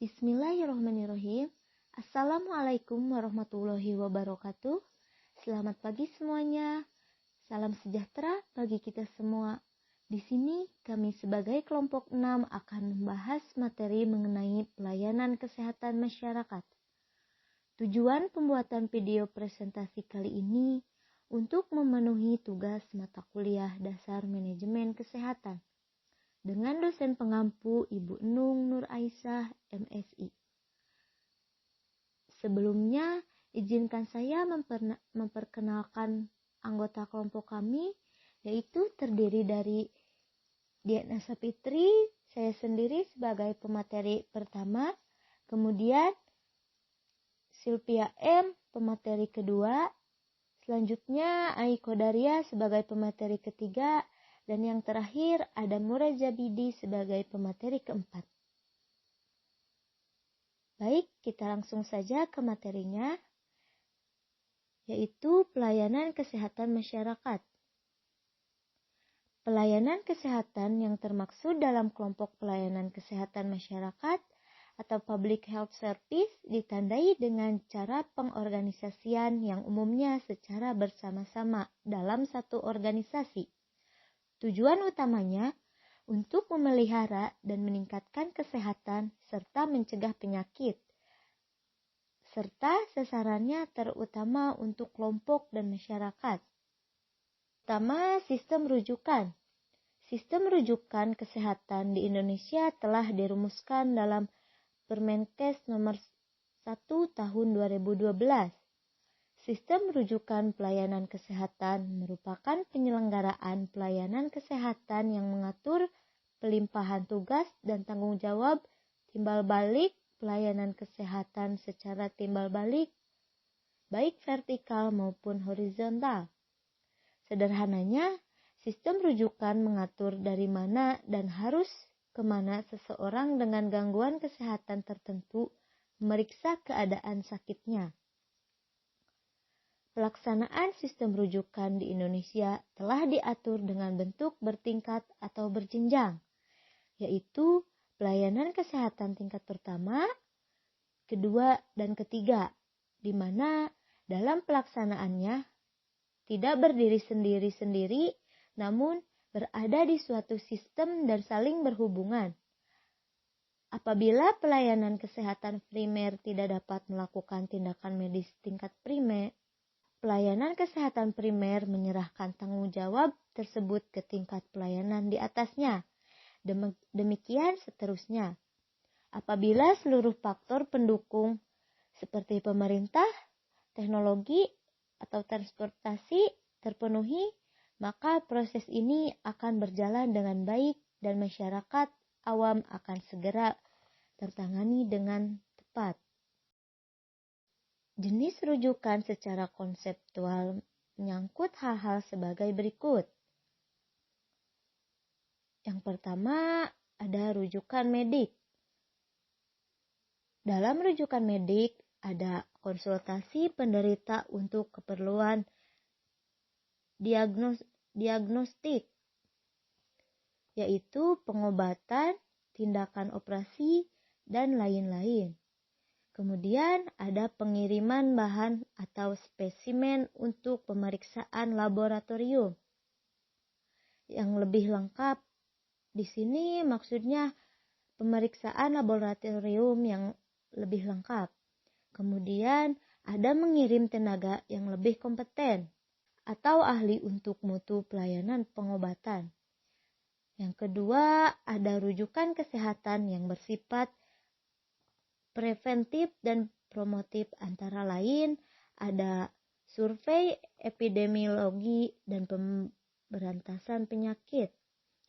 Bismillahirrahmanirrahim. Assalamualaikum warahmatullahi wabarakatuh. Selamat pagi semuanya. Salam sejahtera bagi kita semua. Di sini kami sebagai kelompok 6 akan membahas materi mengenai pelayanan kesehatan masyarakat. Tujuan pembuatan video presentasi kali ini untuk memenuhi tugas mata kuliah dasar manajemen kesehatan dengan dosen pengampu Ibu Nung Nur Aisyah, MSI. Sebelumnya, izinkan saya memperkenalkan anggota kelompok kami, yaitu terdiri dari Diana Sapitri, saya sendiri sebagai pemateri pertama, kemudian Sylvia M, pemateri kedua, selanjutnya Aiko Daria sebagai pemateri ketiga, dan yang terakhir ada Murad Jabidi sebagai pemateri keempat. Baik, kita langsung saja ke materinya, yaitu pelayanan kesehatan masyarakat. Pelayanan kesehatan yang termaksud dalam kelompok pelayanan kesehatan masyarakat atau Public Health Service ditandai dengan cara pengorganisasian yang umumnya secara bersama-sama dalam satu organisasi. Tujuan utamanya untuk memelihara dan meningkatkan kesehatan serta mencegah penyakit, serta sasarannya terutama untuk kelompok dan masyarakat. Pertama, sistem rujukan. Sistem rujukan kesehatan di Indonesia telah dirumuskan dalam Permenkes nomor 1 tahun 2012. Sistem rujukan pelayanan kesehatan merupakan penyelenggaraan pelayanan kesehatan yang mengatur pelimpahan tugas dan tanggung jawab timbal balik pelayanan kesehatan secara timbal balik, baik vertikal maupun horizontal. Sederhananya, sistem rujukan mengatur dari mana dan harus kemana seseorang dengan gangguan kesehatan tertentu memeriksa keadaan sakitnya. Pelaksanaan sistem rujukan di Indonesia telah diatur dengan bentuk bertingkat atau berjenjang, yaitu pelayanan kesehatan tingkat pertama, kedua, dan ketiga, di mana dalam pelaksanaannya tidak berdiri sendiri-sendiri, namun berada di suatu sistem dan saling berhubungan. Apabila pelayanan kesehatan primer tidak dapat melakukan tindakan medis tingkat primer, pelayanan kesehatan primer menyerahkan tanggung jawab tersebut ke tingkat pelayanan di atasnya. Demikian seterusnya. Apabila seluruh faktor pendukung seperti pemerintah, teknologi, atau transportasi terpenuhi, maka proses ini akan berjalan dengan baik dan masyarakat awam akan segera tertangani dengan tepat. Jenis rujukan secara konseptual menyangkut hal-hal sebagai berikut. Yang pertama, ada rujukan medik. Dalam rujukan medik, ada konsultasi penderita untuk keperluan diagnostik, yaitu pengobatan, tindakan operasi, dan lain-lain. Kemudian ada pengiriman bahan atau spesimen untuk pemeriksaan laboratorium. Yang lebih lengkap di sini maksudnya pemeriksaan laboratorium yang lebih lengkap. Kemudian ada mengirim tenaga yang lebih kompeten atau ahli untuk mutu pelayanan pengobatan. Yang kedua, ada rujukan kesehatan yang bersifat preventif dan promotif, antara lain ada survei epidemiologi dan pemberantasan penyakit.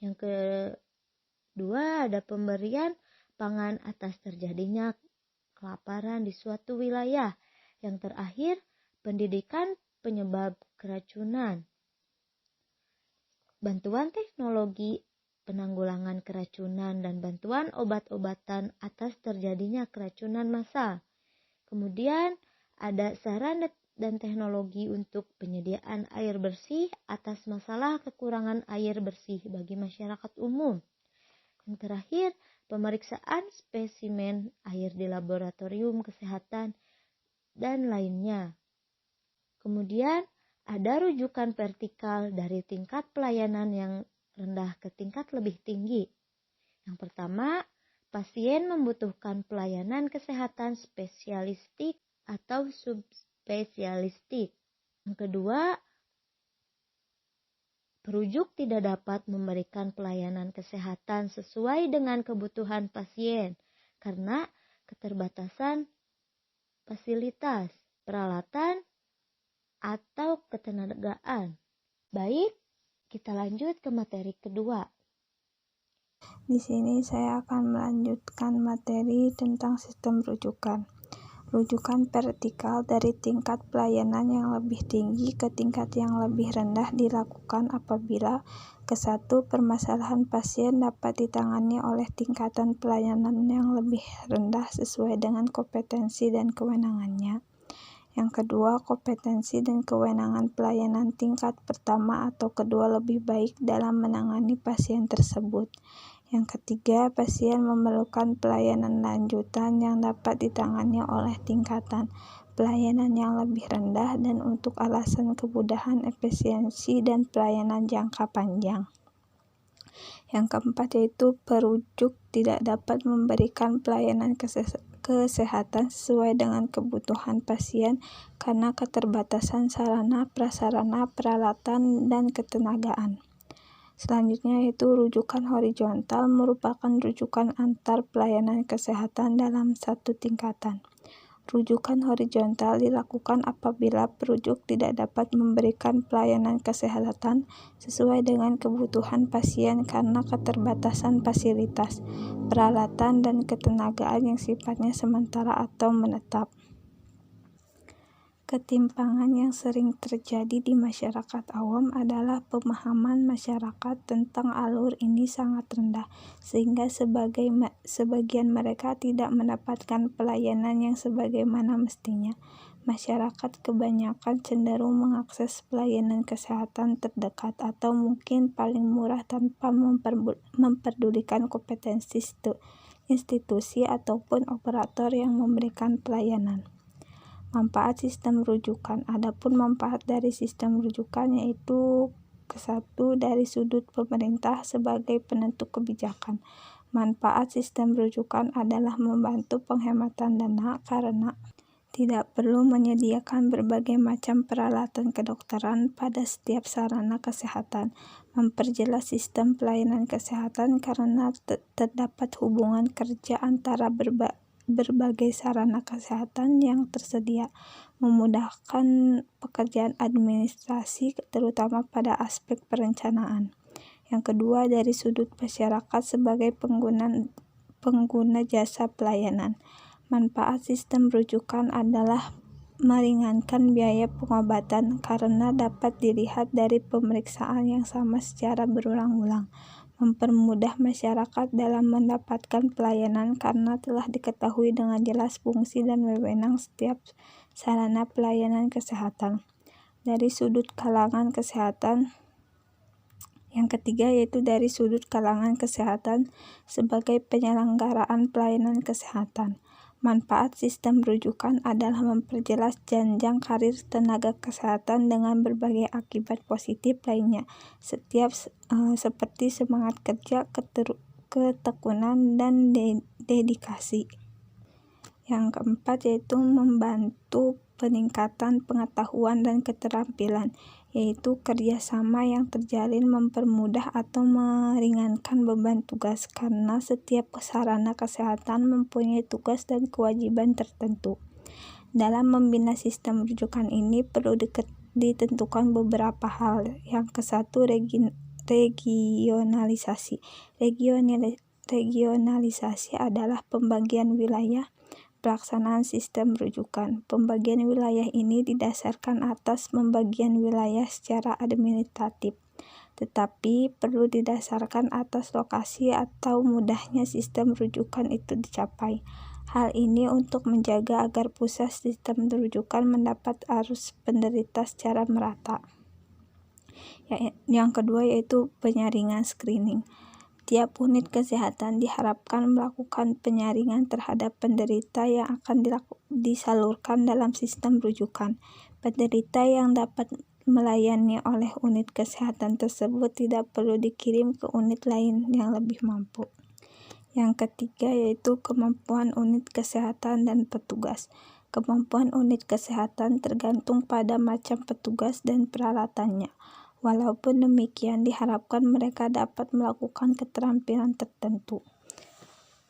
Yang kedua, ada pemberian pangan atas terjadinya kelaparan di suatu wilayah. Yang terakhir, pendidikan penyebab keracunan. Bantuan teknologi penanggulangan keracunan dan bantuan obat-obatan atas terjadinya keracunan massal. Kemudian ada saran dan teknologi untuk penyediaan air bersih atas masalah kekurangan air bersih bagi masyarakat umum. Yang terakhir, pemeriksaan spesimen air di laboratorium kesehatan, dan lainnya. Kemudian ada rujukan vertikal dari tingkat pelayanan yang rendah ke tingkat lebih tinggi. Yang pertama, pasien membutuhkan pelayanan kesehatan spesialistik atau subspesialistik. Yang kedua, perujuk tidak dapat memberikan pelayanan kesehatan sesuai dengan kebutuhan pasien karena keterbatasan fasilitas, peralatan, atau ketenagaan. Baik, kita lanjut ke materi kedua. Di sini saya akan melanjutkan materi tentang sistem rujukan. Rujukan vertikal dari tingkat pelayanan yang lebih tinggi ke tingkat yang lebih rendah dilakukan apabila ke-1 permasalahan pasien dapat ditangani oleh tingkatan pelayanan yang lebih rendah sesuai dengan kompetensi dan kewenangannya. Yang kedua, kompetensi dan kewenangan pelayanan tingkat pertama atau kedua lebih baik dalam menangani pasien tersebut. Yang ketiga, pasien memerlukan pelayanan lanjutan yang dapat ditangani oleh tingkatan pelayanan yang lebih rendah dan untuk alasan kemudahan, efisiensi, dan pelayanan jangka panjang. Yang keempat yaitu perujuk tidak dapat memberikan pelayanan kesehatan sesuai dengan kebutuhan pasien karena keterbatasan sarana, prasarana, peralatan, dan ketenagaan. Selanjutnya yaitu rujukan horizontal merupakan rujukan antar pelayanan kesehatan dalam satu tingkatan. Rujukan horizontal dilakukan apabila perujuk tidak dapat memberikan pelayanan kesehatan sesuai dengan kebutuhan pasien karena keterbatasan fasilitas, peralatan, dan ketenagaan yang sifatnya sementara atau menetap. Ketimpangan yang sering terjadi di masyarakat awam adalah pemahaman masyarakat tentang alur ini sangat rendah, sehingga sebagian mereka tidak mendapatkan pelayanan yang sebagaimana mestinya. Masyarakat kebanyakan cenderung mengakses pelayanan kesehatan terdekat atau mungkin paling murah tanpa memperdulikan kompetensi institusi ataupun operator yang memberikan pelayanan. Manfaat sistem rujukan. Adapun manfaat dari sistem rujukan yaitu ke-1 dari sudut pemerintah sebagai penentu kebijakan. Manfaat sistem rujukan adalah membantu penghematan dana karena tidak perlu menyediakan berbagai macam peralatan kedokteran pada setiap sarana kesehatan. Memperjelas sistem pelayanan kesehatan karena terdapat hubungan kerja antara berbagai sarana kesehatan yang tersedia, memudahkan pekerjaan administrasi terutama pada aspek perencanaan. Yang kedua, dari sudut masyarakat sebagai pengguna jasa pelayanan. Manfaat sistem rujukan adalah meringankan biaya pengobatan karena dapat dilihat dari pemeriksaan yang sama secara berulang-ulang. Mempermudah masyarakat dalam mendapatkan pelayanan karena telah diketahui dengan jelas fungsi dan wewenang setiap sarana pelayanan kesehatan. Dari sudut kalangan kesehatan, yang ketiga yaitu dari sudut kalangan kesehatan sebagai penyelenggaraan pelayanan kesehatan. Manfaat sistem rujukan adalah memperjelas jenjang karir tenaga kesehatan dengan berbagai akibat positif lainnya, seperti semangat kerja, ketekunan, dan dedikasi. Yang keempat yaitu membantu peningkatan pengetahuan dan keterampilan, yaitu kerjasama yang terjalin mempermudah atau meringankan beban tugas karena setiap sarana kesehatan mempunyai tugas dan kewajiban tertentu. Dalam membina sistem rujukan ini perlu ditentukan beberapa hal. Yang ke-1 regionalisasi. Regionalisasi adalah pembagian wilayah pelaksanaan sistem rujukan. Pembagian wilayah ini didasarkan atas pembagian wilayah secara administratif, tetapi perlu didasarkan atas lokasi atau mudahnya sistem rujukan itu dicapai. Hal ini untuk menjaga agar pusat sistem rujukan mendapat arus penderita secara merata. Yang kedua yaitu penyaringan screening. Tiap unit kesehatan diharapkan melakukan penyaringan terhadap penderita yang akan disalurkan dalam sistem rujukan. Penderita yang dapat melayani oleh unit kesehatan tersebut tidak perlu dikirim ke unit lain yang lebih mampu. Yang ketiga yaitu kemampuan unit kesehatan dan petugas. Kemampuan unit kesehatan tergantung pada macam petugas dan peralatannya. Walaupun demikian, diharapkan mereka dapat melakukan keterampilan tertentu.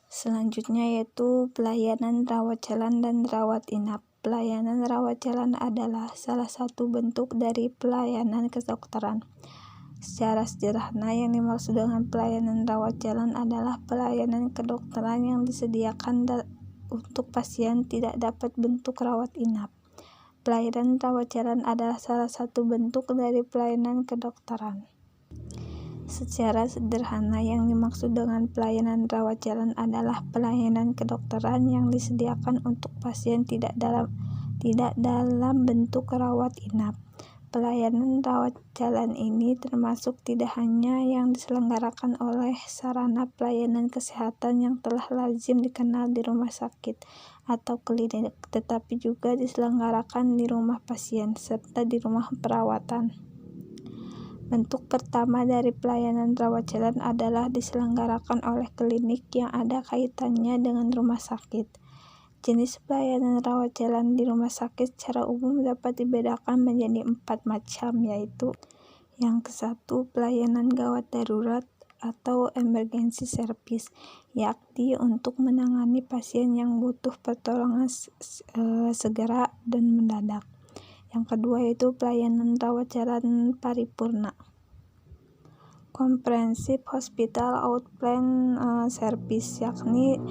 Selanjutnya yaitu pelayanan rawat jalan dan rawat inap. Pelayanan rawat jalan adalah salah satu bentuk dari pelayanan kedokteran. Secara sederhana, yang dimaksud dengan pelayanan rawat jalan adalah pelayanan kedokteran yang disediakan untuk pasien tidak dapat bentuk rawat inap. Pelayanan rawat jalan adalah salah satu bentuk dari pelayanan kedokteran. Secara sederhana, yang dimaksud dengan pelayanan rawat jalan adalah pelayanan kedokteran yang disediakan untuk pasien tidak dalam bentuk rawat inap. Pelayanan rawat jalan ini termasuk tidak hanya yang diselenggarakan oleh sarana pelayanan kesehatan yang telah lazim dikenal di rumah sakit atau klinik, tetapi juga diselenggarakan di rumah pasien serta di rumah perawatan. Bentuk pertama dari pelayanan rawat jalan adalah diselenggarakan oleh klinik yang ada kaitannya dengan rumah sakit. Jenis pelayanan rawat jalan di rumah sakit secara umum dapat dibedakan menjadi 4 macam, yaitu yang ke-1, pelayanan gawat darurat atau emergency service, yakni untuk menangani pasien yang butuh pertolongan segera dan mendadak. Yang kedua yaitu pelayanan rawat jalan paripurna, comprehensive hospital outpatient service, yakni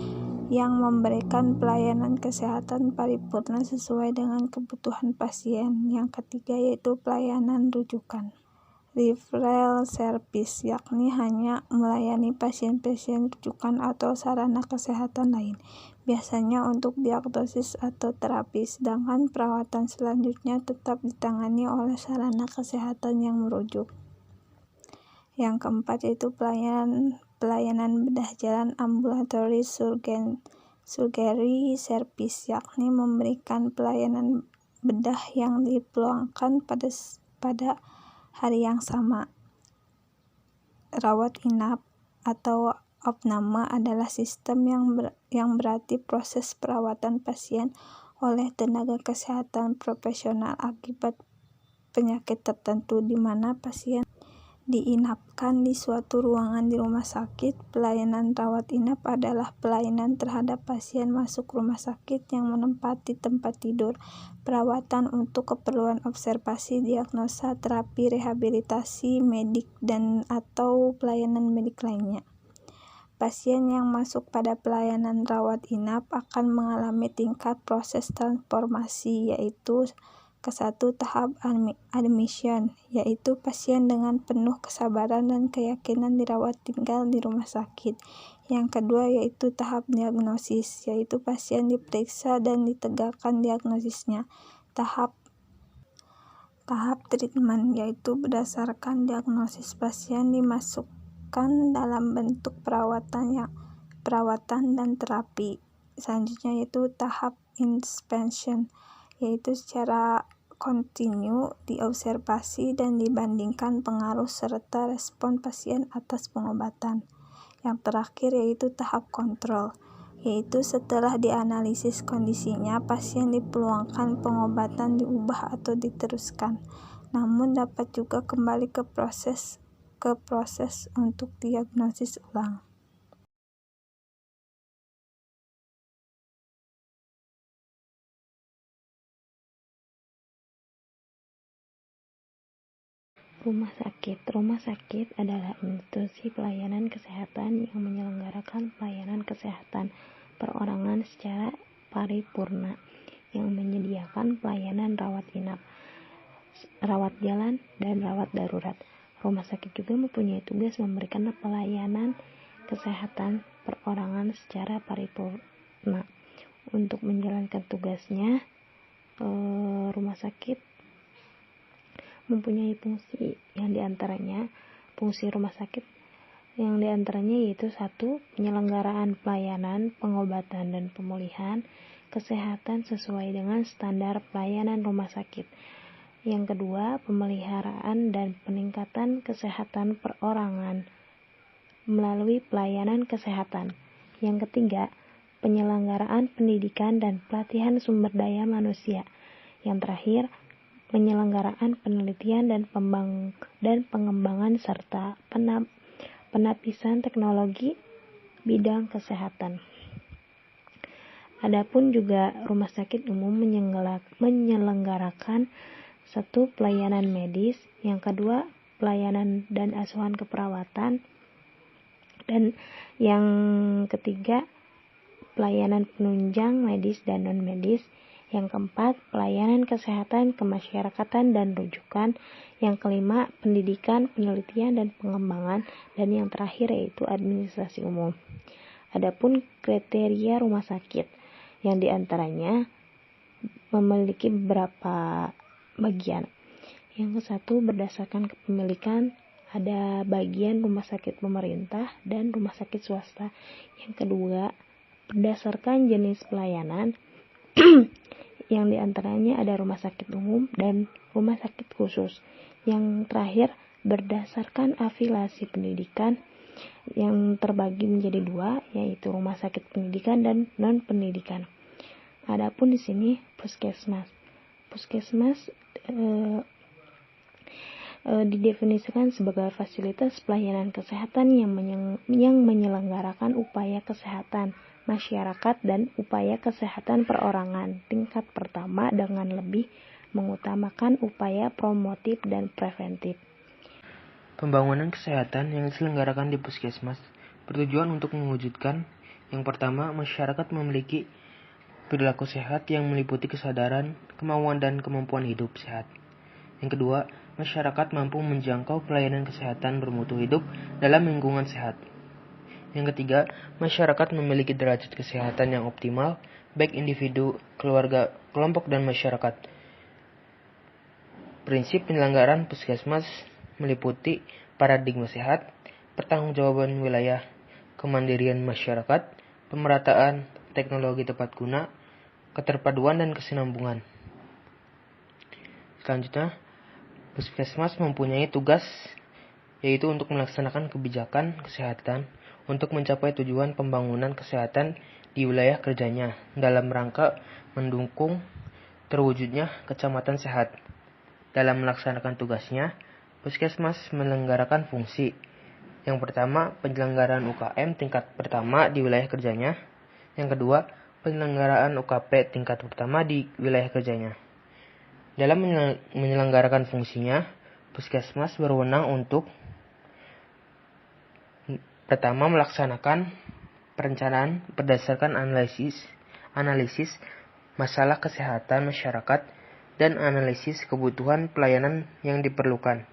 yang memberikan pelayanan kesehatan paripurna sesuai dengan kebutuhan pasien. Yang ketiga yaitu pelayanan rujukan, referral service, yakni hanya melayani pasien-pasien rujukan atau sarana kesehatan lain, biasanya untuk diagnosis atau terapi, sedangkan perawatan selanjutnya tetap ditangani oleh sarana kesehatan yang merujuk. Yang keempat yaitu pelayanan bedah jalan ambulatory surgery service, yakni memberikan pelayanan bedah yang dipeluangkan pada hari yang sama. Rawat inap atau opname adalah sistem yang berarti proses perawatan pasien oleh tenaga kesehatan profesional akibat penyakit tertentu, di mana pasien diinapkan di suatu ruangan di rumah sakit. Pelayanan rawat inap adalah pelayanan terhadap pasien masuk rumah sakit yang menempati tempat tidur, perawatan untuk keperluan observasi, diagnosa, terapi, rehabilitasi medik, dan atau pelayanan medik lainnya. Pasien yang masuk pada pelayanan rawat inap akan mengalami tingkat proses transformasi, yaitu ke-1 tahap admission, yaitu pasien dengan penuh kesabaran dan keyakinan dirawat tinggal di rumah sakit. Yang kedua yaitu tahap diagnosis, yaitu pasien diperiksa dan ditegakkan diagnosisnya. Tahap treatment, yaitu berdasarkan diagnosis pasien dimasukkan dalam bentuk perawatan dan terapi. Selanjutnya yaitu tahap intervention, yaitu secara kontinu diobservasi dan dibandingkan pengaruh serta respon pasien atas pengobatan. Yang terakhir yaitu tahap kontrol, yaitu setelah dianalisis kondisinya, pasien dipeluangkan pengobatan diubah atau diteruskan, namun dapat juga kembali ke proses untuk diagnosis ulang. Rumah sakit adalah institusi pelayanan kesehatan yang menyelenggarakan pelayanan kesehatan perorangan secara paripurna, yang menyediakan pelayanan rawat inap, rawat jalan, dan rawat darurat. Rumah sakit juga mempunyai tugas memberikan pelayanan kesehatan perorangan secara paripurna. Untuk menjalankan tugasnya, rumah sakit mempunyai fungsi yang diantaranya fungsi rumah sakit yang diantaranya yaitu 1. Penyelenggaraan pelayanan, pengobatan, dan pemulihan kesehatan sesuai dengan standar pelayanan rumah sakit. Yang kedua, pemeliharaan dan peningkatan kesehatan perorangan melalui pelayanan kesehatan. Yang ketiga, penyelenggaraan pendidikan dan pelatihan sumber daya manusia. Yang terakhir, penyelenggaraan penelitian dan pengembangan serta penapisan teknologi bidang kesehatan. Adapun juga rumah sakit umum menyelenggarakan 1. Pelayanan medis, yang kedua pelayanan dan asuhan keperawatan, dan yang ketiga pelayanan penunjang medis dan non-medis, yang keempat pelayanan kesehatan kemasyarakatan dan rujukan, yang kelima pendidikan, penelitian, dan pengembangan, dan yang terakhir yaitu administrasi umum. Adapun kriteria rumah sakit yang diantaranya memiliki beberapa bagian. Yang ke-1 berdasarkan kepemilikan, ada bagian rumah sakit pemerintah dan rumah sakit swasta. Yang kedua berdasarkan jenis pelayanan yang diantaranya ada rumah sakit umum dan rumah sakit khusus. Yang terakhir berdasarkan afiliasi pendidikan yang terbagi menjadi 2, yaitu rumah sakit pendidikan dan non-pendidikan. Adapun di sini puskesmas. Puskesmas didefinisikan sebagai fasilitas pelayanan kesehatan yang menyelenggarakan upaya kesehatan masyarakat dan upaya kesehatan perorangan tingkat pertama dengan lebih mengutamakan upaya promotif dan preventif. Pembangunan kesehatan yang diselenggarakan di puskesmas bertujuan untuk mewujudkan yang pertama, masyarakat memiliki perilaku sehat yang meliputi kesadaran, kemauan, dan kemampuan hidup sehat. Yang kedua, masyarakat mampu menjangkau pelayanan kesehatan bermutu hidup dalam lingkungan sehat. Yang ketiga, masyarakat memiliki derajat kesehatan yang optimal, baik individu, keluarga, kelompok, dan masyarakat. Prinsip penyelenggaraan puskesmas meliputi paradigma sehat, pertanggungjawaban wilayah, kemandirian masyarakat, pemerataan teknologi tepat guna, keterpaduan, dan kesinambungan. Selanjutnya, puskesmas mempunyai tugas yaitu untuk melaksanakan kebijakan kesehatan untuk mencapai tujuan pembangunan kesehatan di wilayah kerjanya dalam rangka mendukung terwujudnya kecamatan sehat. Dalam melaksanakan tugasnya, puskesmas menyelenggarakan fungsi. Yang pertama, penyelenggaraan UKM tingkat pertama di wilayah kerjanya. Yang kedua, penyelenggaraan UKP tingkat pertama di wilayah kerjanya. Dalam menyelenggarakan fungsinya, puskesmas berwenang untuk pertama, melaksanakan perencanaan berdasarkan analisis masalah kesehatan masyarakat dan analisis kebutuhan pelayanan yang diperlukan.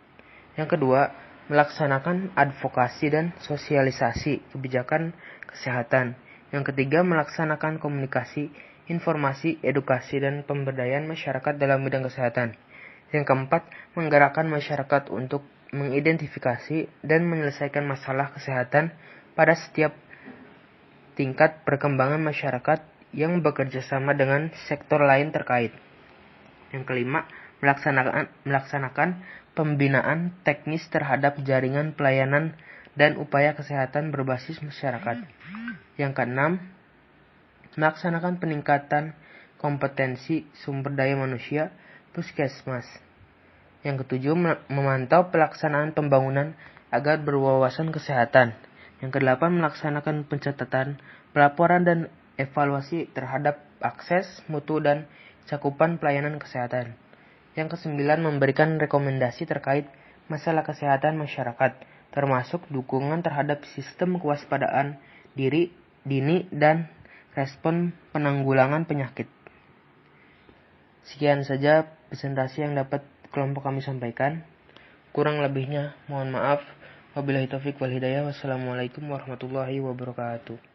Yang kedua, melaksanakan advokasi dan sosialisasi kebijakan kesehatan. Yang ketiga, melaksanakan komunikasi, informasi, edukasi, dan pemberdayaan masyarakat dalam bidang kesehatan. Yang keempat, menggerakkan masyarakat untuk mengidentifikasi dan menyelesaikan masalah kesehatan pada setiap tingkat perkembangan masyarakat yang bekerja sama dengan sektor lain terkait. Yang kelima, melaksanakan pembinaan teknis terhadap jaringan pelayanan dan upaya kesehatan berbasis masyarakat. Yang keenam, melaksanakan peningkatan kompetensi sumber daya manusia puskesmas. Yang ketujuh, memantau pelaksanaan pembangunan agar berwawasan kesehatan. Yang kedelapan, melaksanakan pencatatan, pelaporan, dan evaluasi terhadap akses, mutu, dan cakupan pelayanan kesehatan. Yang kesembilan, memberikan rekomendasi terkait masalah kesehatan masyarakat, termasuk dukungan terhadap sistem kewaspadaan dini dan respon penanggulangan penyakit. Sekian saja presentasi yang dapat kelompok kami sampaikan. Kurang lebihnya mohon maaf. Wabillahi taufiq wal hidayah. Wassalamualaikum warahmatullahi wabarakatuh.